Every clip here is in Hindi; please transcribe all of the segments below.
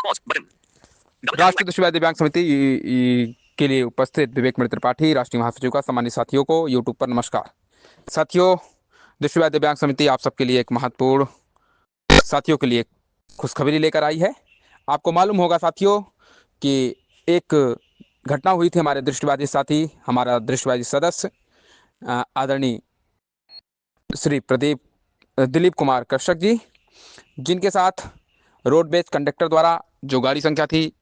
राष्ट्रीय दृष्टिबाधित दिव्यांग समिति के लिए उपस्थित विवेक मित्र त्रिपाठी, राष्ट्रीय महासचिव का सम्मानित साथियों को यूट्यूब पर नमस्कार। साथियों, दृष्टिबाधित दिव्यांग समिति आप सबके लिए एक महत्वपूर्ण साथियों के लिए खुशखबरी लेकर आई है। आपको मालूम होगा साथियों कि एक घटना हुई थी, हमारे दृष्टिबाधित साथी, हमारा दृष्टिबाधित सदस्य आदरणीय श्री दिलीप कुमार कश्यप जी, जिनके साथ रोडवेज कंडक्टर द्वारा जो गाड़ी संख्या थी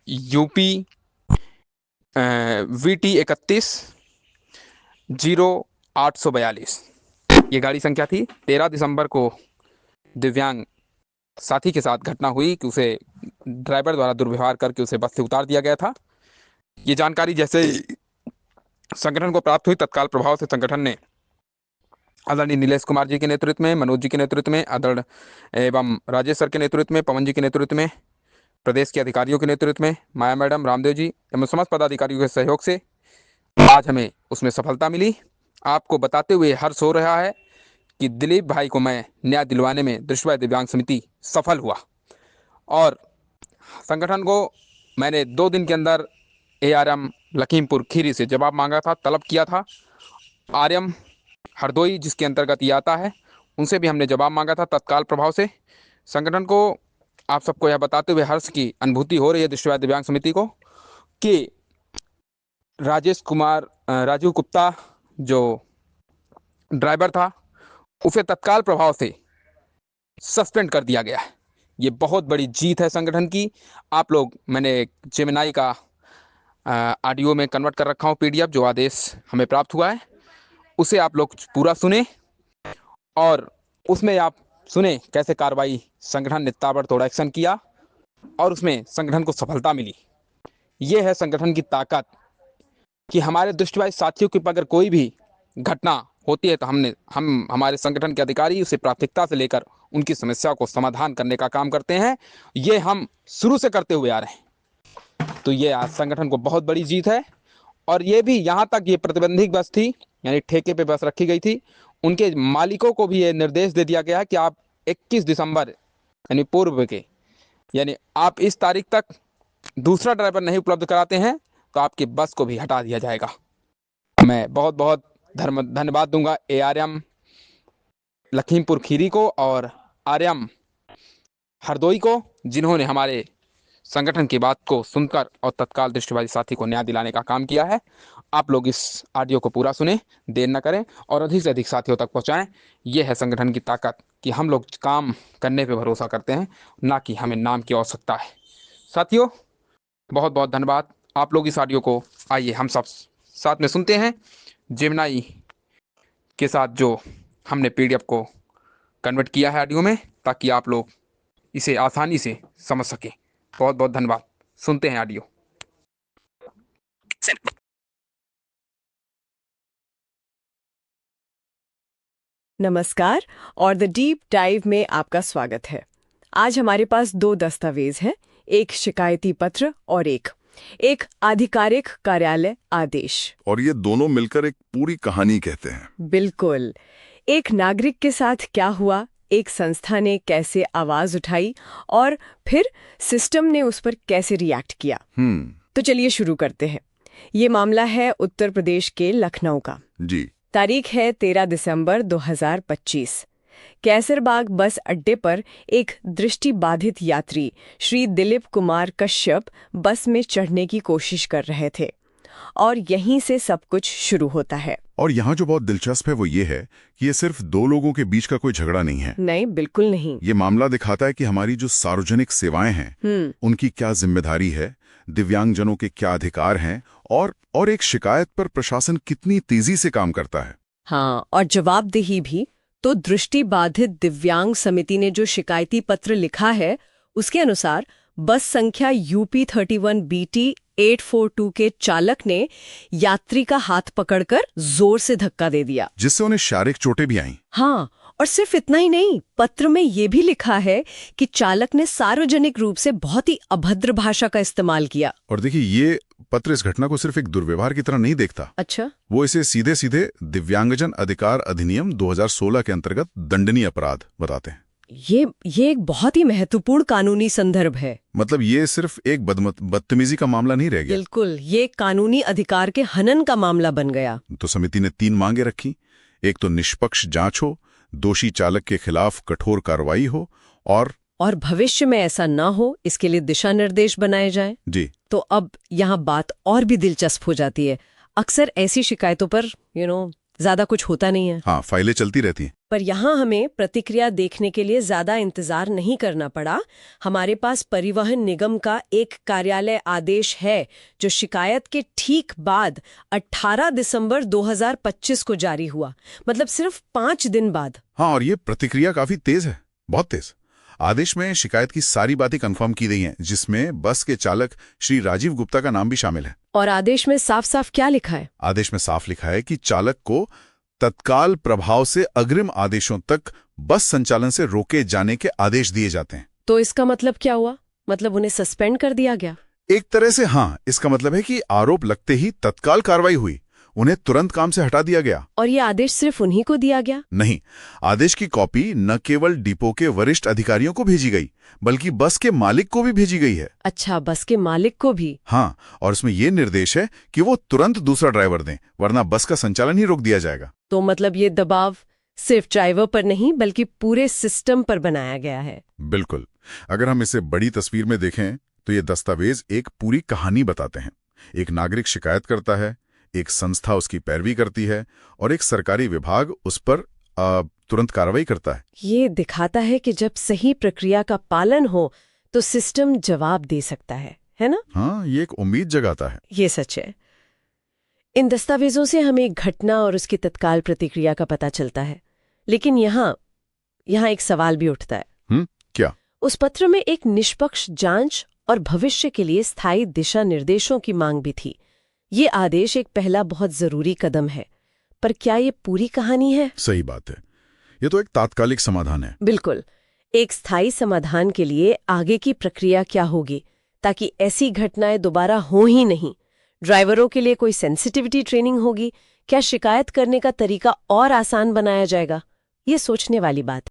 यूपी VT 31-0842, ये गाड़ी संख्या थी। 13 दिसंबर को दिव्यांग साथी के साथ घटना हुई कि उसे ड्राइवर द्वारा दुर्व्यवहार करके उसे बस से उतार दिया गया था। ये जानकारी जैसे संगठन को प्राप्त हुई, तत्काल प्रभाव से संगठन ने आदरणीय नीलेश कुमार जी के नेतृत्व में, मनोज जी के नेतृत्व में, आदरणीय एवं राजेश सर के नेतृत्व में, पवन जी के नेतृत्व में, प्रदेश के अधिकारियों के नेतृत्व में, माया मैडम, रामदेव जी एवं समस्त पदाधिकारियों के सहयोग से आज हमें उसमें सफलता मिली। आपको बताते हुए हर्ष हो रहा है कि दिलीप भाई को मैं न्याय दिलवाने में दृष्टिबाधित दिव्यांग समिति सफल हुआ और संगठन को मैंने 2 दिन के अंदर ARM लखीमपुर खीरी से जवाब मांगा था, तलब किया था। RM हरदोई जिसके अंतर्गत ये आता है, उनसे भी हमने जवाब मांगा था तत्काल प्रभाव से। संगठन को आप सबको यह बताते हुए हर्ष की अनुभूति हो रही है दृष्टिबाधित दिव्यांग समिति को कि राजीव गुप्ता जो ड्राइवर था उसे तत्काल प्रभाव से सस्पेंड कर दिया गया है। ये बहुत बड़ी जीत है संगठन की। आप लोग, मैंने जेमिनाई का ऑडियो में कन्वर्ट कर रखा हूँ PDF, जो आदेश हमें प्राप्त हुआ है उसे आप लोग पूरा सुने और उसमें आप सुने कैसे कार्रवाई संगठन ने ताबड़तोड़ एक्शन किया और उसमें संगठन को सफलता मिली। ये है संगठन की ताकत कि हमारे दृष्टिबाधित साथियों की अगर कोई भी घटना होती है तो हम हमारे संगठन के अधिकारी उसे प्राथमिकता से लेकर उनकी समस्या को समाधान करने का काम करते हैं। ये हम शुरू से करते हुए आ रहे हैं। तो ये आज संगठन को बहुत बड़ी जीत है। और ये भी यहाँ तक ये प्रतिबंधित बस थी, यानी ठेके पे बस रखी गई थी, उनके मालिकों को भी ये निर्देश दे दिया गया है कि आप 21 दिसंबर यानी पूर्व के, यानी आप इस तारीख तक दूसरा ड्राइवर नहीं उपलब्ध कराते हैं तो आपकी बस को भी हटा दिया जाएगा। मैं बहुत बहुत धन्यवाद दूंगा ARM लखीमपुर खीरी को और RM हरदोई को, जिन्होंने हमारे संगठन की बात को सुनकर और तत्काल दृष्टिबाधित साथी को न्याय दिलाने का काम किया है। आप लोग इस ऑडियो को पूरा सुने, देर न करें और अधिक से अधिक साथियों तक पहुंचाएं। यह है संगठन की ताकत कि हम लोग काम करने पे भरोसा करते हैं, ना कि हमें नाम की आवश्यकता है। साथियों, बहुत बहुत धन्यवाद। आप लोग इस ऑडियो को आइए हम सब साथ में सुनते हैं, जेमिनाई के साथ जो हमने PDF को कन्वर्ट किया है ऑडियो में, ताकि आप लोग इसे आसानी से समझ सकें। बहुत बहुत धन्यवाद। सुनते हैं ऑडियो। नमस्कार और द डीप डाइव में आपका स्वागत है। आज हमारे पास 2 दस्तावेज हैं, एक शिकायती पत्र और एक आधिकारिक कार्यालय आदेश। और ये दोनों मिलकर एक पूरी कहानी कहते हैं। बिल्कुल, एक नागरिक के साथ क्या हुआ, एक संस्था ने कैसे आवाज उठाई और फिर सिस्टम ने उस पर कैसे रिएक्ट किया। तो चलिए शुरू करते हैं। ये मामला है उत्तर प्रदेश के लखनऊ का। जी। तारीख है 13 दिसंबर 2025। कैसरबाग बस अड्डे पर एक दृष्टिबाधित यात्री श्री दिलीप कुमार कश्यप बस में चढ़ने की कोशिश कर रहे थे और यहीं से सब कुछ शुरू होता है। और यहाँ जो बहुत दिलचस्प है वो ये है कि ये सिर्फ 2 लोगों के बीच का कोई झगड़ा नहीं है। नहीं, बिल्कुल नहीं। ये मामला दिखाता है कि हमारी जो सार्वजनिक सेवाएं हैं उनकी क्या जिम्मेदारी है, दिव्यांगजनों के क्या अधिकार हैं और एक शिकायत पर प्रशासन कितनी तेजी से काम करता है। हाँ, और जवाबदेही भी। तो दृष्टिबाधित दिव्यांग समिति ने जो शिकायती पत्र लिखा है उसके अनुसार बस संख्या UP 31 BT 842 के चालक ने यात्री का हाथ पकड़कर जोर से धक्का दे दिया, जिससे उन्हें शारीरिक चोटें भी आईं। हाँ, और सिर्फ इतना ही नहीं, पत्र में ये भी लिखा है कि चालक ने सार्वजनिक रूप से बहुत ही अभद्र भाषा का इस्तेमाल किया। और देखिए, ये पत्र इस घटना को सिर्फ एक दुर्व्यवहार की तरह नहीं देखता। अच्छा? वो इसे सीधे सीधे दिव्यांगजन अधिकार अधिनियम 2016 के अंतर्गत दंडनीय अपराध बताते हैं। ये एक बहुत ही महत्वपूर्ण कानूनी संदर्भ है। मतलब ये सिर्फ एक बदतमीजी का मामला नहीं रह गया। बिल्कुल, ये कानूनी अधिकार के हनन का मामला बन गया। तो समिति ने 3 मांगे रखी। एक तो निष्पक्ष जांच हो, दोषी चालक के खिलाफ कठोर कार्रवाई हो और भविष्य में ऐसा ना हो इसके लिए दिशा निर्देश बनाए जाएं। जी। तो अब यहाँ बात और भी दिलचस्प हो जाती है। अक्सर ऐसी शिकायतों पर ज्यादा कुछ होता नहीं है। हाँ, फाइलें चलती रहती हैं। पर यहाँ हमें प्रतिक्रिया देखने के लिए ज्यादा इंतजार नहीं करना पड़ा। हमारे पास परिवहन निगम का एक कार्यालय आदेश है जो शिकायत के ठीक बाद 18 दिसंबर 2025 को जारी हुआ, मतलब सिर्फ 5 दिन बाद। हाँ, और ये प्रतिक्रिया काफी तेज है, बहुत तेज। आदेश में शिकायत की सारी बातें कंफर्म की गई हैं, जिसमें बस के चालक श्री राजीव गुप्ता का नाम भी शामिल है। और आदेश में साफ साफ क्या लिखा है? आदेश में साफ लिखा है कि चालक को तत्काल प्रभाव से अग्रिम आदेशों तक बस संचालन से रोके जाने के आदेश दिए जाते हैं। तो इसका मतलब क्या हुआ? मतलब उन्हें सस्पेंड कर दिया गया? एक तरह से हाँ। इसका मतलब है कि आरोप लगते ही तत्काल कार्रवाई हुई, उन्हें तुरंत काम से हटा दिया गया। और ये आदेश सिर्फ उन्हीं को दिया गया? नहीं, आदेश की कॉपी न केवल डिपो के वरिष्ठ अधिकारियों को भेजी गई, बल्कि बस के मालिक को भी भेजी गई है। अच्छा, बस के मालिक को भी? हाँ, और इसमें यह निर्देश है कि वो तुरंत दूसरा ड्राइवर दें, वरना बस का संचालन ही रोक दिया जाएगा। तो मतलब ये दबाव सिर्फ ड्राइवर पर नहीं बल्कि पूरे सिस्टम पर बनाया गया है। बिल्कुल। अगर हम इसे बड़ी तस्वीर में देखें तो ये दस्तावेज एक पूरी कहानी बताते हैं। एक नागरिक शिकायत करता है, एक संस्था उसकी पैरवी करती है और एक सरकारी विभाग उस पर तुरंत कार्रवाई करता है। ये दिखाता है कि जब सही प्रक्रिया का पालन हो तो सिस्टम जवाब दे सकता है ना? हाँ, ये एक उम्मीद जगाता है। ये सच है। इन दस्तावेजों से हमें एक घटना और उसकी तत्काल प्रतिक्रिया का पता चलता है, लेकिन यहाँ एक सवाल भी उठता है। क्या? उस पत्र में एक निष्पक्ष जांच और भविष्य के लिए स्थायी दिशा निर्देशों की मांग भी थी। ये आदेश एक पहला बहुत जरूरी कदम है, पर क्या ये पूरी कहानी है? सही बात है, ये तो एक तात्कालिक समाधान है। बिल्कुल। एक स्थायी समाधान के लिए आगे की प्रक्रिया क्या होगी ताकि ऐसी घटनाएं दोबारा हो ही नहीं? ड्राइवरों के लिए कोई सेंसिटिविटी ट्रेनिंग होगी? क्या शिकायत करने का तरीका और आसान बनाया जाएगा? ये सोचने वाली बात है।